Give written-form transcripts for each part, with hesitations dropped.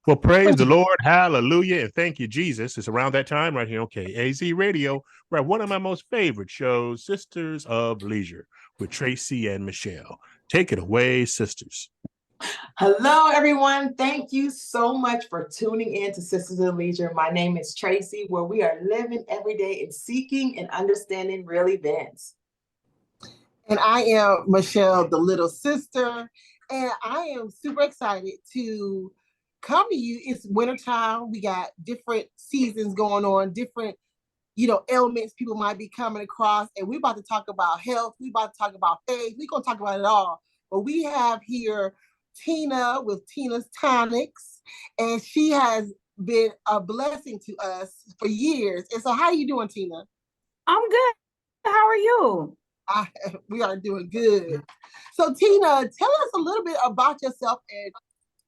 Well, praise the Lord. Hallelujah. And thank you, Jesus. It's around that time right here on KAZ Radio. We're at one of my most favorite shows, Sisters of Leisure, with Tracy and Michelle. Take it away, sisters. Hello, everyone. Thank you so much for tuning in to Sisters of Leisure. My name is Tracy, where we are living every day and seeking and understanding real events. And I am Michelle, the little sister, and I am super excited to come to you. It's wintertime. We got different seasons going on, different, ailments people might be coming across. And we're about to talk about health. We're about to talk about faith. We're going to talk about it all. But we have here Tina with Tina's Tonics, and she has been a blessing to us for years. And so how are you doing, Tina? I'm good. How are you? We are doing good. So Tina, tell us a little bit about yourself and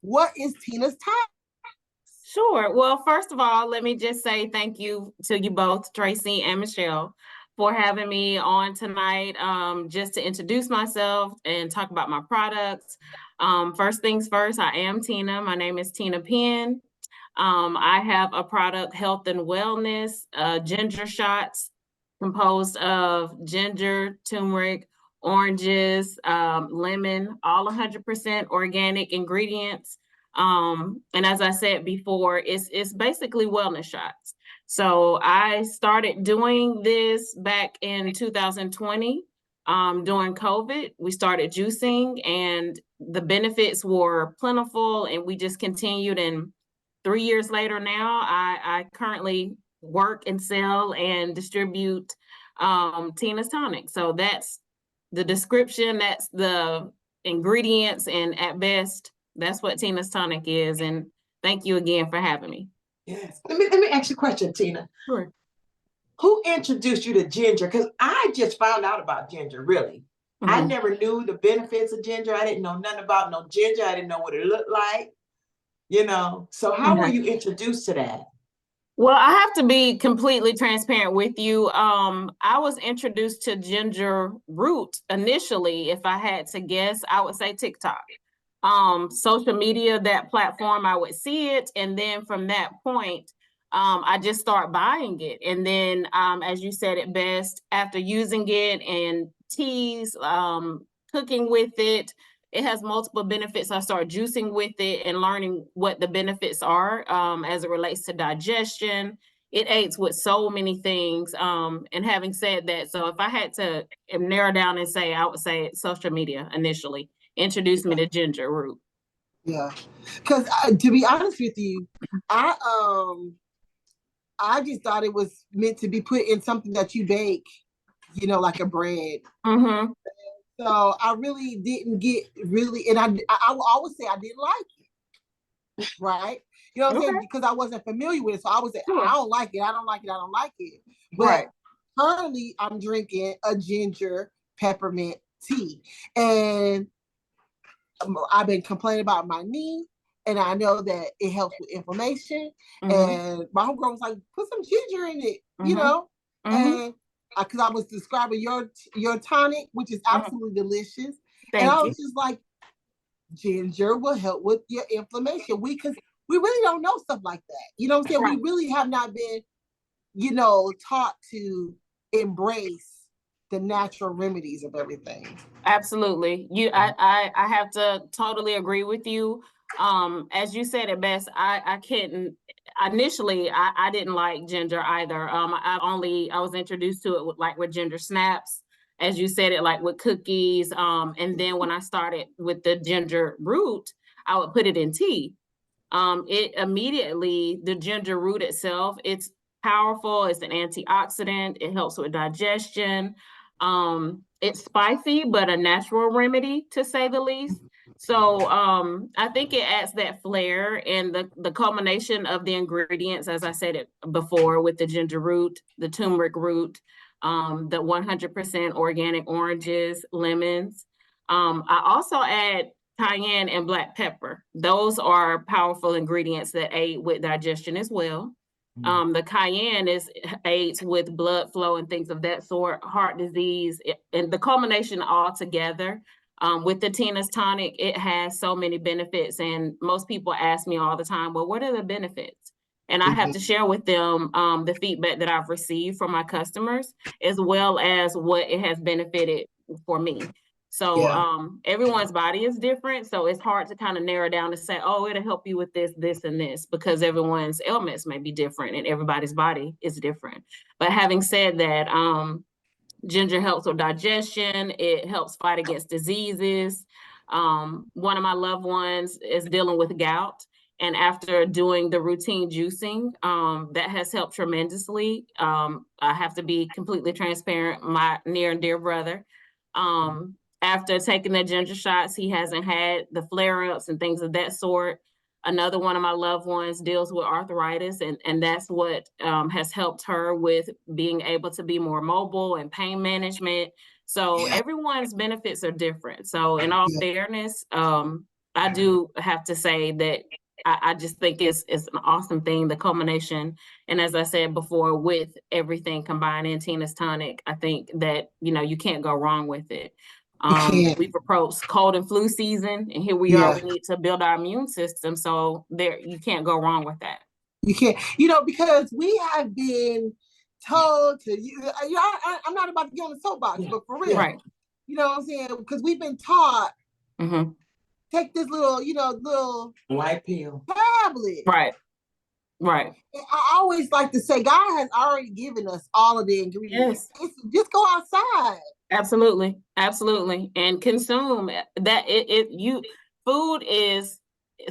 what is Tina's Tonics? Sure. Well, first of all, let me just say thank you to you both, Tracy and Michelle, for having me on tonight, just to introduce myself and talk about my products. First things first, I am Tina. My name is Tina Penn. I have a product, Health and Wellness, ginger shots, composed of ginger, turmeric, oranges, lemon, all 100% organic ingredients. And as I said before, it's basically wellness shots. So I started doing this back in 2020 during COVID. We started juicing and the benefits were plentiful, and we just continued. And 3 years later now, I currently work and sell and distribute Tina's Tonic. So that's the description, that's the ingredients, and at best, that's what Tina's Tonic is. And thank you again for having me. Yes. Let me ask you a question, Tina. Sure. Who introduced you to ginger? Because I just found out about ginger, really. Mm-hmm. I never knew the benefits of ginger. I didn't know nothing about no ginger. I didn't know what it looked like, So how were you introduced to that? Well, I have to be completely transparent with you. I was introduced to ginger root initially. If I had to guess, I would say TikTok. Social media, that platform, I would see it. And then from that point, I just start buying it. And then, as you said it best, after using it and teas, cooking with it, it has multiple benefits. I start juicing with it and learning what the benefits are as it relates to digestion. It aids with so many things. And having said that, so if I had to narrow down and say, I would say social media initially introduced me to ginger root. Yeah, because to be honest with you, I just thought it was meant to be put in something that you bake, like a bread. Mm-hmm. So I really didn't get and I will always say I didn't like it, right? You know what I'm saying? Because I wasn't familiar with it. So I was saying, I don't like it. I don't like it. I don't like it. But currently I'm drinking a ginger peppermint tea. And I've been complaining about my knee. And I know that it helps with inflammation. Mm-hmm. And my homegirl was like, put some ginger in it, Mm-hmm. And because I was describing your tonic, which is absolutely delicious. Thank I you. was just like, ginger will help with your inflammation. Because we really don't know stuff like that. You know what I'm saying? Right. We really have not been, taught to embrace the natural remedies of everything. Absolutely. I have to totally agree with you. As you said it best, I couldn't initially I didn't like ginger either. I was introduced to it with ginger snaps, as you said it, like with cookies. And then when I started with the ginger root, I would put it in tea. The ginger root itself, it's powerful. It's an antioxidant. It helps with digestion. It's spicy, but a natural remedy, to say the least. So I think it adds that flair, and the culmination of the ingredients, as I said it before, with the ginger root, the turmeric root, the 100% organic oranges, lemons. I also add cayenne and black pepper. Those are powerful ingredients that aid with digestion as well. The cayenne aids with blood flow and things of that sort, heart disease, and the culmination all together With the Tina's Tonic, it has so many benefits, and most people ask me all the time, well, what are the benefits? And I have to share with them the feedback that I've received from my customers, as well as what it has benefited for me. So everyone's body is different. So it's hard to kind of narrow down to say, oh, it'll help you with this, this, and this, because everyone's ailments may be different and everybody's body is different. But having said that, ginger helps with digestion. It helps fight against diseases. One of my loved ones is dealing with gout. And after doing the routine juicing, that has helped tremendously. I have to be completely transparent. My near and dear brother, after taking the ginger shots, he hasn't had the flare-ups and things of that sort. Another one of my loved ones deals with arthritis, and that's what has helped her with being able to be more mobile and pain management. So everyone's benefits are different. So in all fairness, I do have to say that I just think it's an awesome thing, the culmination. And as I said before, with everything combined in Tina's Tonic, I think that, you can't go wrong with it. We've approached cold and flu season, and here we are. We need to build our immune system. So you can't go wrong with that. You can't, because we have been told to, I'm not about to get on the soapbox, but for real, right? You know what I'm saying? Because we've been taught, take this little white pill tablet. Right. Right. I always like to say, God has already given us all of the ingredients. Just go outside. Absolutely. Absolutely. And consume that. Food is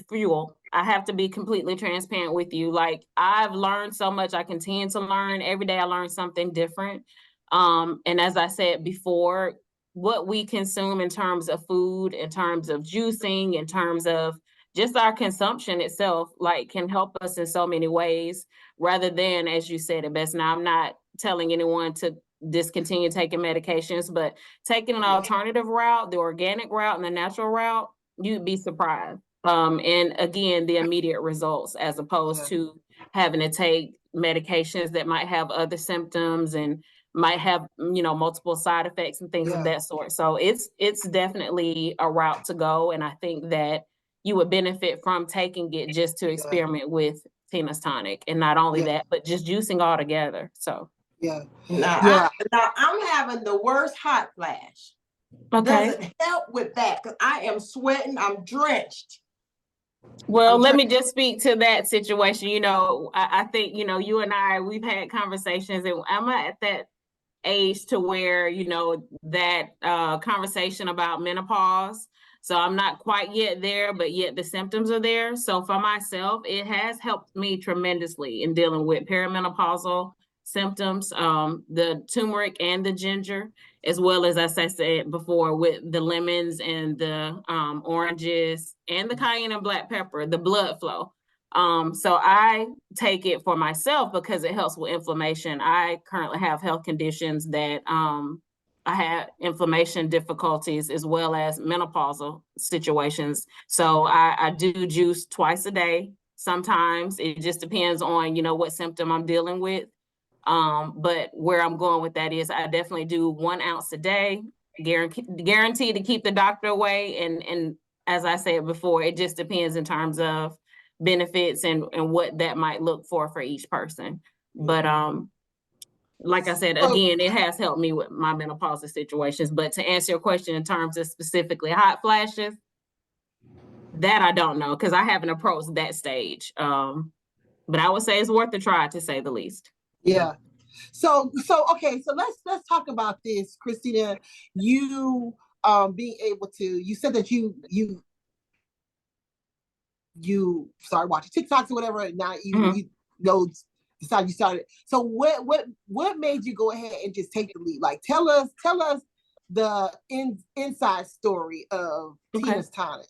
fuel. I have to be completely transparent with you. Like, I've learned so much. I continue to learn. Every day I learn something different. And as I said before, what we consume in terms of food, in terms of juicing, in terms of just our consumption itself, like, can help us in so many ways, rather than, as you said it best. Now, I'm not telling anyone to discontinue taking medications, but taking an alternative route, the organic route and the natural route, you'd be surprised. And again, the immediate results, as opposed to having to take medications that might have other symptoms and might have, multiple side effects and things of that sort. So it's definitely a route to go. And I think that you would benefit from taking it just to experiment with Tina's Tonic. And not only that, but just juicing all together. So now I'm having the worst hot flash. Does it help with that? Because I am sweating, I'm drenched. Well, let me just speak to that situation. I think, you and I, we've had conversations, and I'm at that age to where, that conversation about menopause. So I'm not quite yet there, but yet the symptoms are there. So for myself, it has helped me tremendously in dealing with perimenopausal symptoms, the turmeric and the ginger, as well as I said before, with the lemons and the oranges and the cayenne and black pepper, the blood flow. So I take it for myself because it helps with inflammation. I currently have health conditions that I had inflammation difficulties, as well as menopausal situations. So I do juice twice a day. Sometimes it just depends on, what symptom I'm dealing with. But where I'm going with that is I definitely do 1 ounce a day, guaranteed to keep the doctor away. And as I said before, it just depends in terms of benefits and what that might look for each person. But like I said, again, it has helped me with my menopausal situations. But to answer your question in terms of specifically hot flashes, that I don't know, because I haven't approached that stage. But I would say it's worth a try, to say the least. Yeah. So okay, so let's talk about this, Christina. You being able to, you said that you started watching TikToks or whatever, and now you decided you started. So what made you go ahead and just take the lead? Like, tell us the inside story of Tina's Tonic.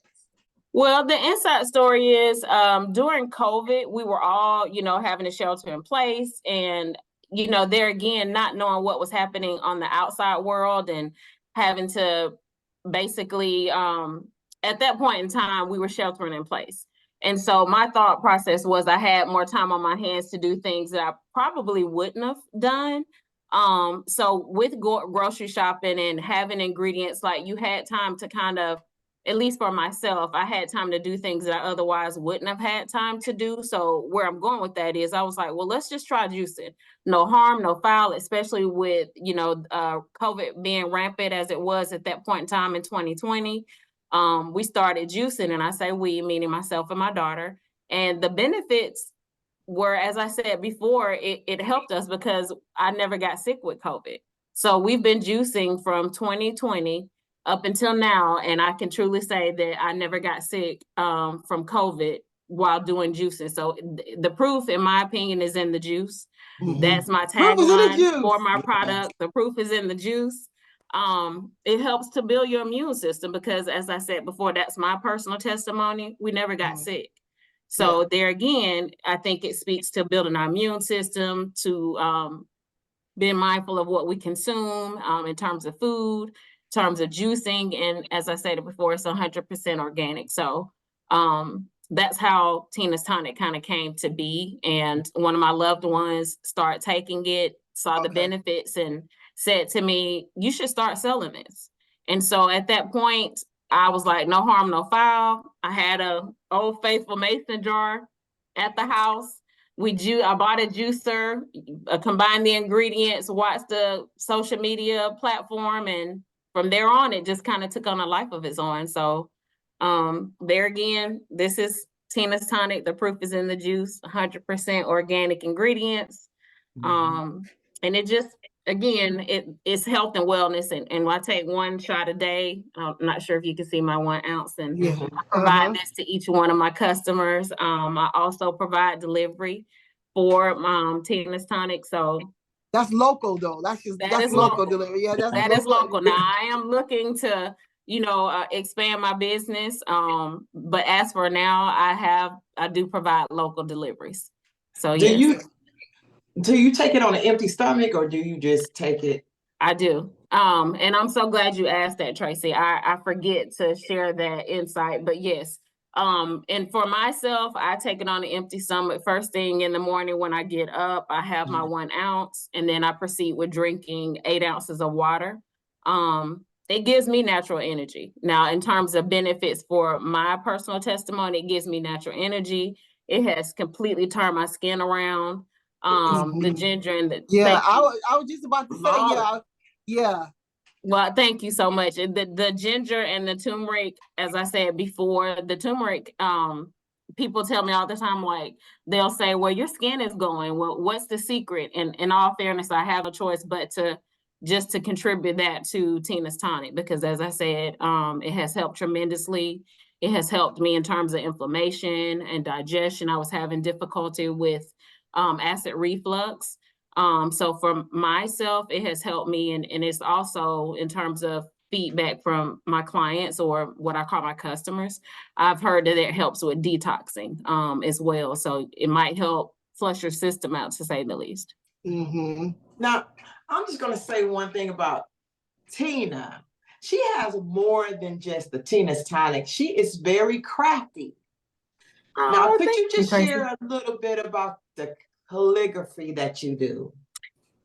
Well, the inside story is during COVID, we were all, having a shelter in place, and, there again, not knowing what was happening on the outside world, and having to basically, at that point in time, we were sheltering in place. And so my thought process was I had more time on my hands to do things that I probably wouldn't have done So with grocery shopping and having ingredients, like you had time to kind of, at least for myself, I had time to do things that I otherwise wouldn't have had time to do. So where I'm going with that is I was like, well, let's just try juicing. No harm, no foul, especially with, COVID being rampant as it was at that point in time in 2020. We started juicing, and I say we, meaning myself and my daughter. And the benefits were, as I said before, it helped us because I never got sick with COVID. So we've been juicing from 2020 up until now, and I can truly say that I never got sick from COVID while doing juicing. So the proof, in my opinion, is in the juice. That's my tagline for my product. The proof is in the juice. It helps to build your immune system because, as I said before, that's my personal testimony. We never got sick. So there again, I think it speaks to building our immune system, to being mindful of what we consume in terms of food, in terms of juicing. And as I said before, it's 100% organic. So that's how Tina's Tonic kind of came to be. And one of my loved ones started taking it, saw the benefits, and said to me, you should start selling this. And so at that point, I was like, no harm, no foul. I had a old faithful mason jar at the house. I bought a juicer, combined the ingredients, watched the social media platform, and from there on, it just kind of took on a life of its own. So there again, this is Tina's Tonic. The proof is in the juice, 100% organic ingredients. And it just, again, it's health and wellness. And I take one shot a day. I'm not sure if you can see my 1 ounce, and I provide this to each one of my customers. I also provide delivery for Tina's Tonic. So that's local though. That's local delivery. Yeah, that is local. Now I am looking to, expand my business. But as for now, I do provide local deliveries. So yes. Do you take it on an empty stomach, or do you just take it? I do. And I'm so glad you asked that, Tracy. I forget to share that insight, but yes. And for myself, I take it on an empty stomach. First thing in the morning when I get up, I have my 1 ounce, and then I proceed with drinking 8 ounces of water. It gives me natural energy. Now, in terms of benefits for my personal testimony, it gives me natural energy. It has completely turned my skin around. The ginger and the I was just about to say Well, thank you so much. The ginger and the turmeric, as I said before, the turmeric, people tell me all the time, like, they'll say, well, your skin is glowing. Well, what's the secret? And in all fairness, I have a choice but to contribute that to Tina's Tonic, because as I said, it has helped tremendously. It has helped me in terms of inflammation and digestion. I was having difficulty with acid reflux. So for myself, it has helped me, and it's also in terms of feedback from my clients, or what I call my customers. I've heard that it helps with detoxing as well. So it might help flush your system out, to say the least. Now, I'm just going to say one thing about Tina. She has more than just the Tina's Tonic. She is very crafty. Now, could you just share a little bit about the calligraphy that you do?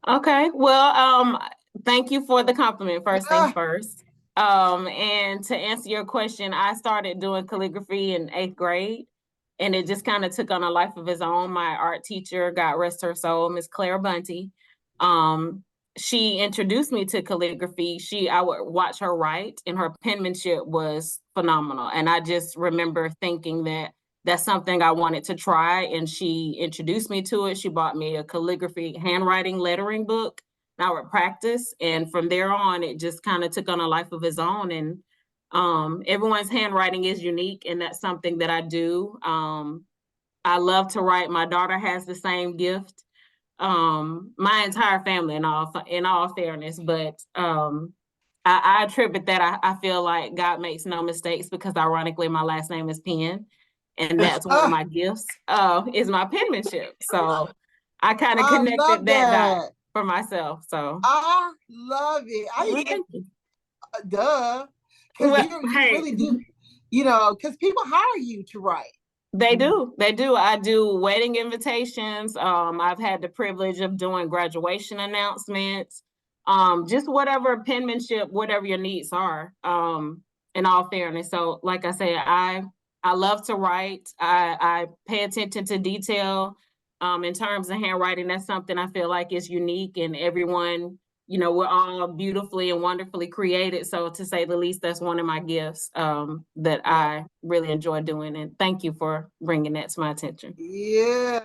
Okay, well, thank you for the compliment, first things first. And to answer your question, I started doing calligraphy in 8th grade, and it just kind of took on a life of its own. My art teacher, God rest her soul, Miss Claire Bunty, she introduced me to calligraphy. I would watch her write, and her penmanship was phenomenal. And I just remember thinking that that's something I wanted to try, and she introduced me to it. She bought me a calligraphy handwriting lettering book, and I would practice. And from there on, it just kind of took on a life of its own. And everyone's handwriting is unique, and that's something that I do. I love to write. My daughter has the same gift. My entire family, in all fairness, but I attribute that. I feel like God makes no mistakes, because ironically, my last name is Penn. And that's one of my gifts, is my penmanship. So I kind of connected that dot for myself. So I love it. Duh. Because you really do, because people hire you to write. They do. They do. I do wedding invitations. I've had the privilege of doing graduation announcements. Just whatever penmanship, whatever your needs are. In all fairness. So like I said, I love to write. I pay attention to detail. In terms of handwriting, that's something I feel like is unique, and everyone, we're all beautifully and wonderfully created. So to say the least, that's one of my gifts that I really enjoy doing. And thank you for bringing that to my attention. Yeah.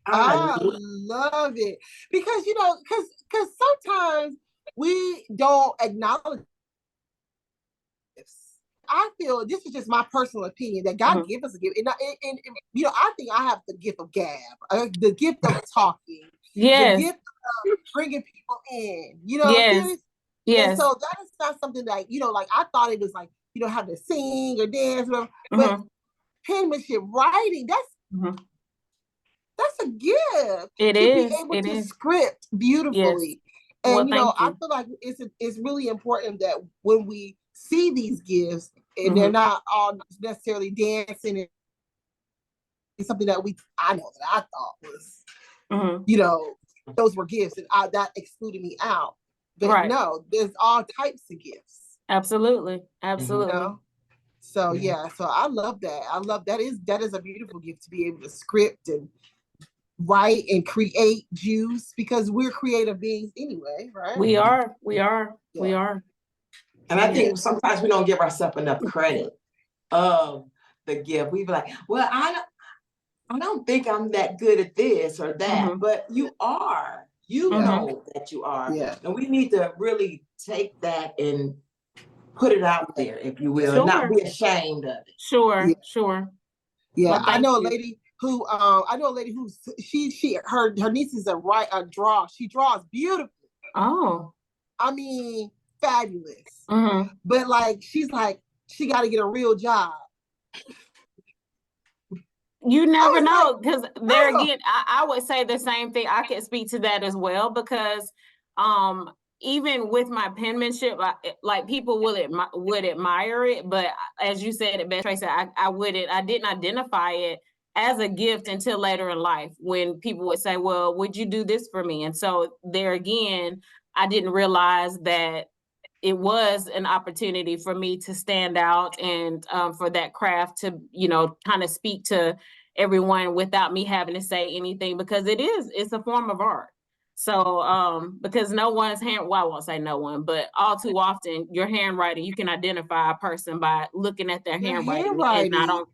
I love it. Because, because sometimes we don't acknowledge this. I feel, this is just my personal opinion, that God give us a gift. And I think I have the gift of gab, the gift of talking, the gift of bringing people in, Yes. Yes. And so that is not something that, like I thought it was like, have to sing or dance, whatever. But penmanship, writing, that's a gift. It to is. be able It to is. script beautifully. Yes. And I feel like it's really important that when we see these gifts, and they're not all necessarily dancing, and it's something that I know that I thought was, those were gifts, and that excluded me out. But no, there's all types of gifts. Absolutely. Absolutely. So so I love that. I love that is a beautiful gift, to be able to script and write and create juice, because we're creative beings anyway, right? We are. And I think sometimes we don't give ourselves enough credit of the gift. We be like, well, I don't think I'm that good at this or that, but you are. You know that you are. And we need to really take that and put it out there, if you will, and not be ashamed of it. Sure. Yeah, well, I know a lady who her nieces draw. She draws beautifully. Oh. I mean, fabulous. But like, she's like, she got to get a real job. You never know, because there again, I would say the same thing. I could speak to that as well, because even with my penmanship, like people would admire it, but as you said it best, Tracy, I didn't identify it as a gift until later in life, when people would say, well, would you do this for me? And so there again, I didn't realize that it was an opportunity for me to stand out, and for that craft to, kind of speak to everyone without me having to say anything, because it's a form of art. So because no one's I won't say no one, but all too often your handwriting, you can identify a person by looking at their handwriting. And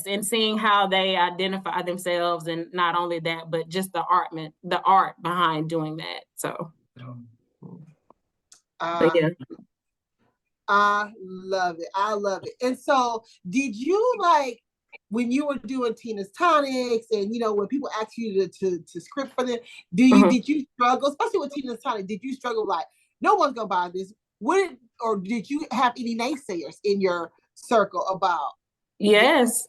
and seeing how they identify themselves, and not only that, but just the art behind doing that. So I love it. I love it. And so did you, like, when you were doing Tina's Tonics, and when people ask you to script for them, did you struggle, especially with Tina's Tonic? Did you struggle like, no one's gonna buy this? Or did you have any naysayers in your circle about? Yes.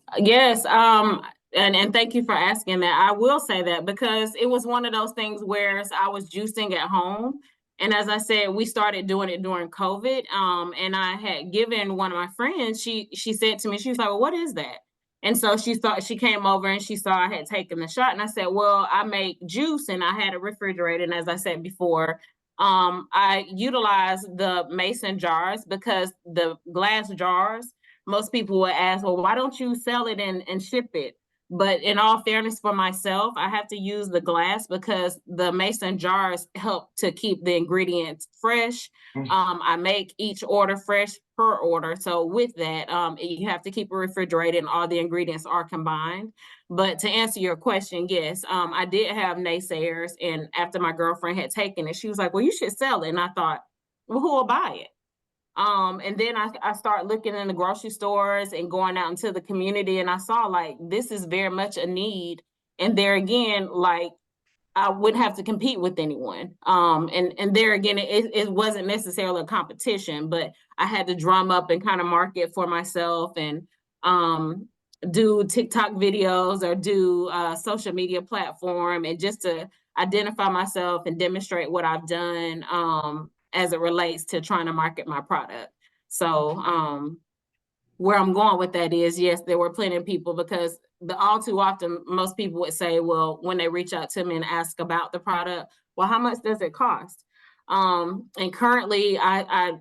And thank you for asking that. I will say that, because it was one of those things where I was juicing at home. And as I said, we started doing it during COVID. And I had given one of my friends, she said to me, she was like, well, what is that? And so she came over and she saw I had taken the shot. And I said, well, I make juice, and I had a refrigerator. And as I said before, I utilize the mason jars, because the glass jars, most people would ask, well, why don't you sell it and ship it? But in all fairness, for myself, I have to use the glass, because the mason jars help to keep the ingredients fresh. I make each order fresh per order. So with that, you have to keep it refrigerated, and all the ingredients are combined. But to answer your question, yes, I did have naysayers. And after my girlfriend had taken it, she was like, well, you should sell it. And I thought, well, who will buy it? And then I start looking in the grocery stores and going out into the community, and I saw, like, this is very much a need. And there again, like, I wouldn't have to compete with anyone. And there again, it wasn't necessarily a competition, but I had to drum up and kind of market for myself, and do TikTok videos, or do social media platform, and just to identify myself and demonstrate what I've done as it relates to trying to market my product. So where I'm going with that is, yes, there were plenty of people, because all too often, most people would say, well, when they reach out to me and ask about the product, well, how much does it cost? And currently I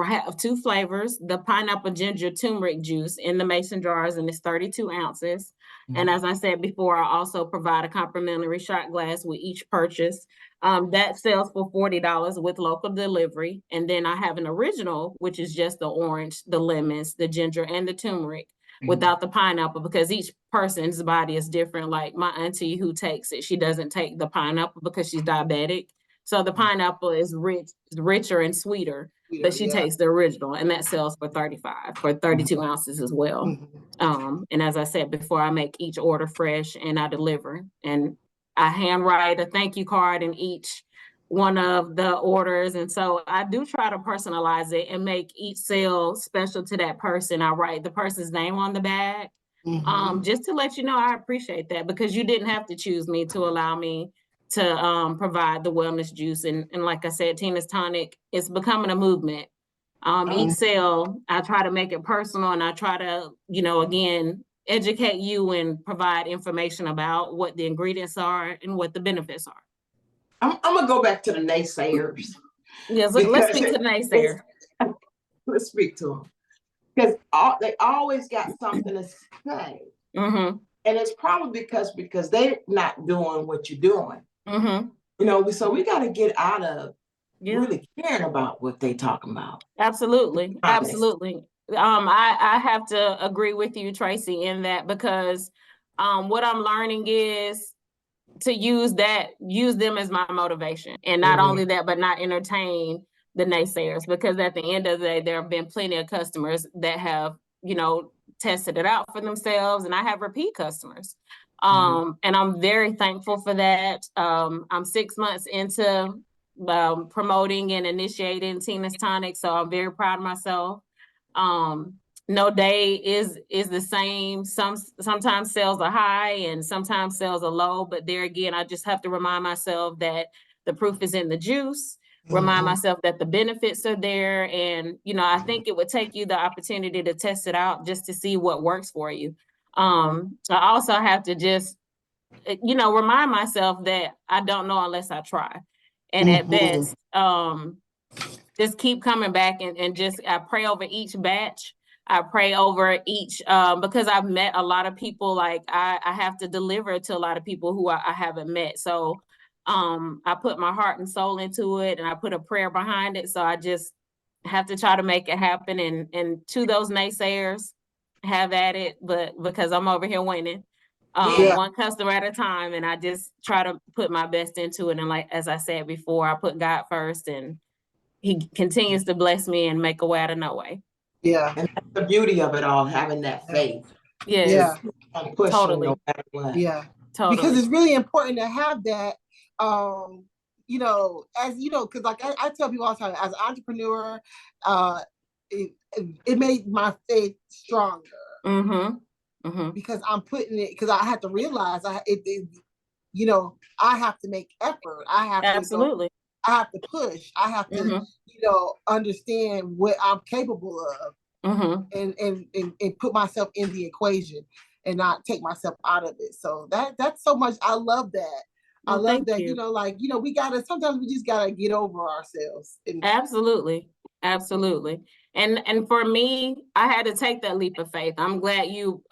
have 2 flavors, the pineapple ginger turmeric juice in the mason jars, and it's 32 ounces. And as I said before, I also provide a complimentary shot glass with each purchase. That sells for $40 with local delivery. And then I have an original, which is just the orange, the lemons, the ginger, and the turmeric without the pineapple, because each person's body is different. Like my auntie who takes it, she doesn't take the pineapple because she's diabetic. So the pineapple is richer and sweeter, but she takes the original, and that sells for $35 for 32 ounces as well. And as I said before, I make each order fresh and I deliver, and I handwrite a thank you card in each one of the orders. And so I do try to personalize it and make each sale special to that person. I write the person's name on the bag, just to let you know I appreciate that, because you didn't have to choose me to allow me to provide the wellness juice. And like I said, Tina's Tonic is becoming a movement. Each sale, I try to make it personal, and I try to, again, educate you and provide information about what the ingredients are and what the benefits are. I'm gonna go back to the naysayers. Yes, let's speak to the naysayer. Let's speak to them, because they always got something to say, and it's probably because they're not doing what you're doing. So we got to get out of really caring about what they talking about. Absolutely. I have to agree with you, Tracy, in that, because what I'm learning is to use them as my motivation, and not only that, but not entertain the naysayers, because at the end of the day, there have been plenty of customers that have, tested it out for themselves, and I have repeat customers. And I'm very thankful for that. I'm 6 months into promoting and initiating Tina's Tonic, so I'm very proud of myself. No day is the same. Sometimes sales are high and sometimes sales are low, but there again, I just have to remind myself that the proof is in the juice. Remind myself that the benefits are there, and I think it would take you the opportunity to test it out just to see what works for you. I also have to just remind myself that I don't know unless I try, and at best, just keep coming back and just I pray over each batch. I pray over each because I've met a lot of people. Like I have to deliver to a lot of people who I haven't met. So I put my heart and soul into it, and I put a prayer behind it. So I just have to try to make it happen. And to those naysayers, have at it. But because I'm over here winning, one customer at a time, and I just try to put my best into it. And like as I said before, I put God first, and He continues to bless me and make a way out of no way. Yeah, and that's the beauty of it all, having that faith. Yes. And pushing Totally. no matter what. Totally. Because it's really important to have that. As because like I tell people all the time, as an entrepreneur, it made my faith stronger. Because I'm putting it, because I have to realize I have to make effort. I have Absolutely. I have to push. I have to, understand what I'm capable of, and put myself in the equation and not take myself out of it. So that's so much. I love that. I love that. We gotta. Sometimes we just gotta get over ourselves. Absolutely. And for me, I had to take that leap of faith. I'm glad you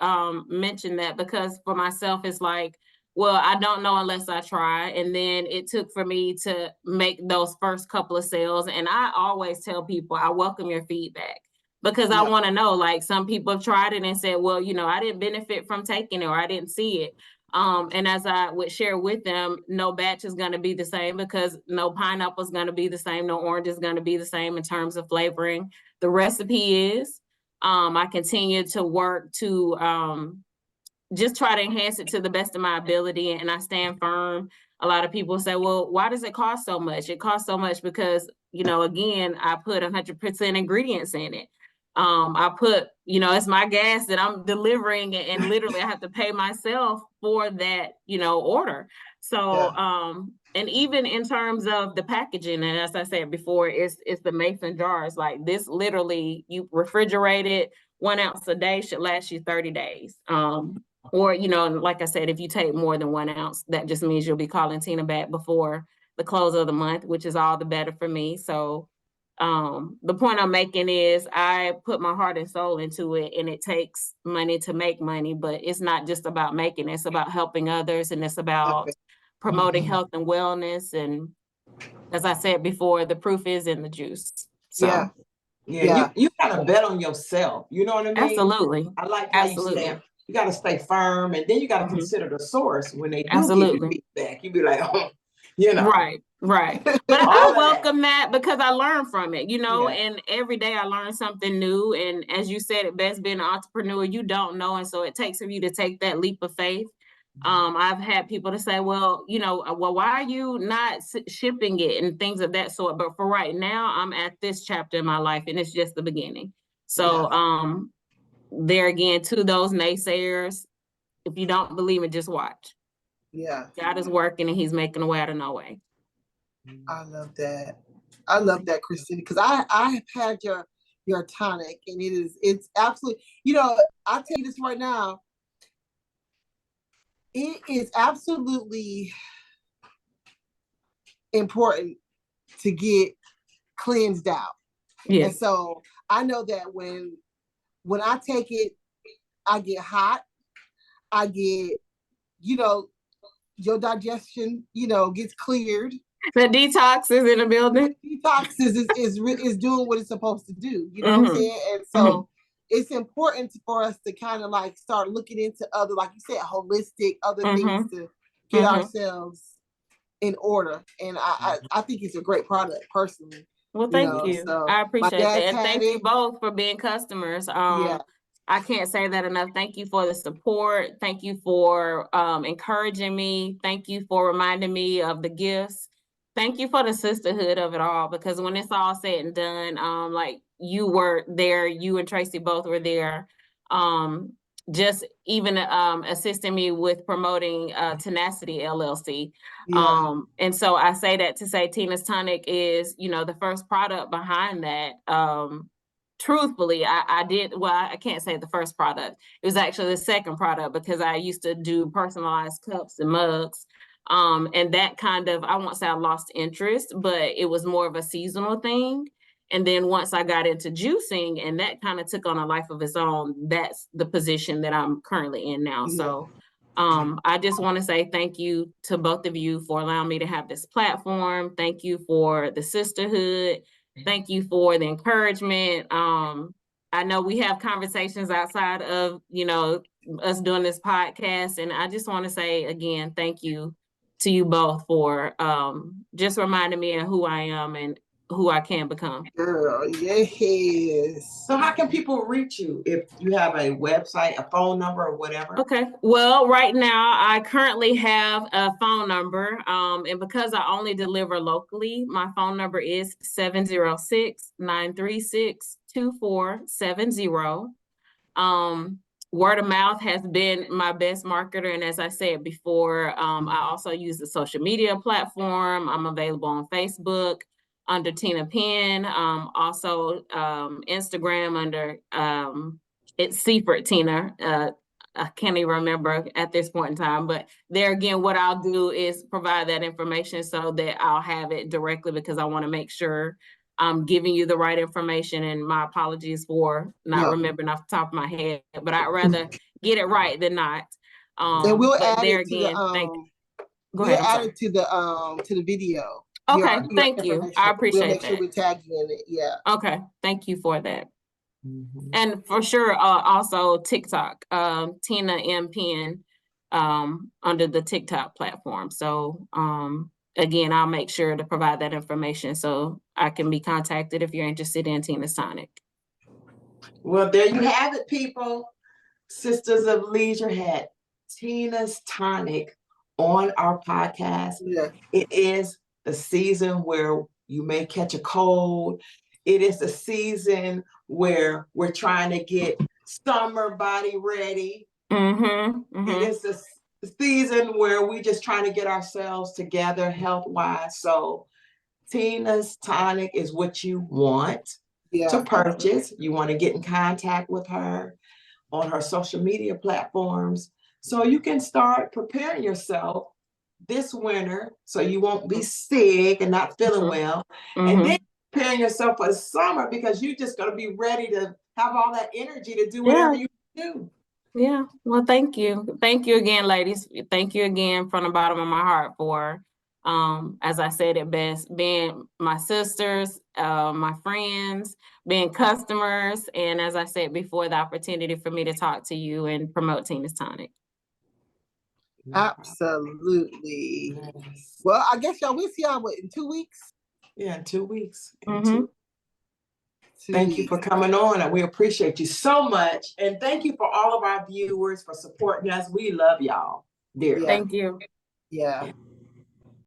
mentioned that, because for myself, it's like, well, I don't know unless I try. And then it took for me to make those first couple of sales. And I always tell people, I welcome your feedback, because I want to know, like some people have tried it and said, well, I didn't benefit from taking it, or I didn't see it. And as I would share with them, no batch is going to be the same, because no pineapple is going to be the same. No orange is going to be the same in terms of flavoring. The recipe is. I continue to work to just try to enhance it to the best of my ability, and I stand firm. A lot of people say, well, why does it cost so much? It costs so much because, again, I put 100% ingredients in it. I put, it's my gas that I'm delivering, and literally I have to pay myself for that, order. So, and even in terms of the packaging, and as I said before, it's the mason jars. Like this, literally, you refrigerate it 1 ounce a day should last you 30 days. Or, you know, like I said, if you take more than 1 ounce, that just means you'll be calling Tina back before the close of the month, which is all the better for me. So the point I'm making is I put my heart and soul into it, and it takes money to make money, but it's not just about making, it's about helping others, and it's about promoting health and wellness. And as I said before, the proof is in the juice. So yeah. You gotta bet on yourself. You know what I mean? Absolutely. I like how you say you gotta stay firm, and then you gotta consider the source when they do give you feedback. You be like, oh, you know. Right. But I welcome that because I learn from it, you know, and every day I learn something new. And as you said, it best being an entrepreneur, you don't know. And so it takes for you to take that leap of faith. I've had people to say, well, you know, well, why are you not shipping it and things of that sort? But for right now, I'm at this chapter in my life, and it's just the beginning. So there again, to those naysayers, if you don't believe it, just watch. Yeah. God is working, and he's making a way out of no way. I love that. I love that, Christina, because I have had your tonic, and it's absolutely, you know, I'll tell you this right now. It is absolutely important to get cleansed out. And so I know that when I take it, I get hot. I get, you know, your digestion, you know, gets cleared. The detox is in the building. The detox is doing what it's supposed to do. You know what I'm saying? And so it's important for us to kind of like start looking into other, like you said, holistic, other things to get ourselves in order. And I think it's a great product personally. Well, thank you. So I appreciate that. And thank you both for being customers. I can't say that enough. Thank you for the support. Thank you for encouraging me. Thank you for reminding me of the gifts. Thank you for the sisterhood of it all, because when it's all said and done, like you were there, you and Tracy both were there. Just even assisting me with promoting Tenacity LLC. And so I say that to say Tina's Tonic is, you know, the first product behind that. Truthfully, I can't say the first product. It was actually the second product, because I used to do personalized cups and mugs. And that kind of, I won't say I lost interest, but it was more of a seasonal thing. And then once I got into juicing, and that kind of took on a life of its own, that's the position that I'm currently in now. So I just want to say thank you to both of you for allowing me to have this platform. Thank you for the sisterhood. Thank you for the encouragement. I know we have conversations outside of, you know, us doing this podcast. And I just want to say again, thank you to you both for just reminding me of who I am and who I can become. Girl, yes. So how can people reach you? If you have a website, a phone number, or whatever? Okay. Well, right now I currently have a phone number. And because I only deliver locally, my phone number is 706-936-2470. Word of mouth has been my best marketer. And as I said before, I also use the social media platform. I'm available on Facebook under Tina Penn, also Instagram under it's ft.Tina. I can't even remember at this point in time, but there again, what I'll do is provide that information so that I'll have it directly, because I want to make sure I'm giving you the right information. And my apologies for not remembering off the top of my head, but I'd rather get it right than not. And we'll add there it to again, we'll add it to the video. Okay, thank you. I appreciate that. We'll make sure we tag you in it. Yeah. Okay, thank you for that. And for sure, also TikTok, Tina M. Penn, under the TikTok platform. So again, I'll make sure to provide that information so I can be contacted if you're interested in Tina's Tonic. Well, there you have it, people. Sisters of Leisure had Tina's Tonic on our podcast. Yeah. It is the season where you may catch a cold. It is the season where we're trying to get summer body ready. It is the season where we're just trying to get ourselves together health-wise. So Tina's Tonic is what you want. to purchase. You want to get in contact with her on her social media platforms. So you can start preparing yourself this winter so you won't be sick and not feeling well. And then preparing yourself for the summer because you're just going to be ready to have all that energy to do whatever you do. Yeah. Well, thank you. Thank you again, ladies. Thank you again from the bottom of my heart for, as I said it best, being my sisters, my friends, being customers, and as I said before, the opportunity for me to talk to you and promote Tina's Tonic. Absolutely. Well, I guess y'all, we'll see y'all in 2 weeks. Yeah, in 2 weeks. Two Thank you weeks. for coming on, and we appreciate you so much. And thank you for all of our viewers for supporting us. We love y'all dearly. Thank you. Yeah.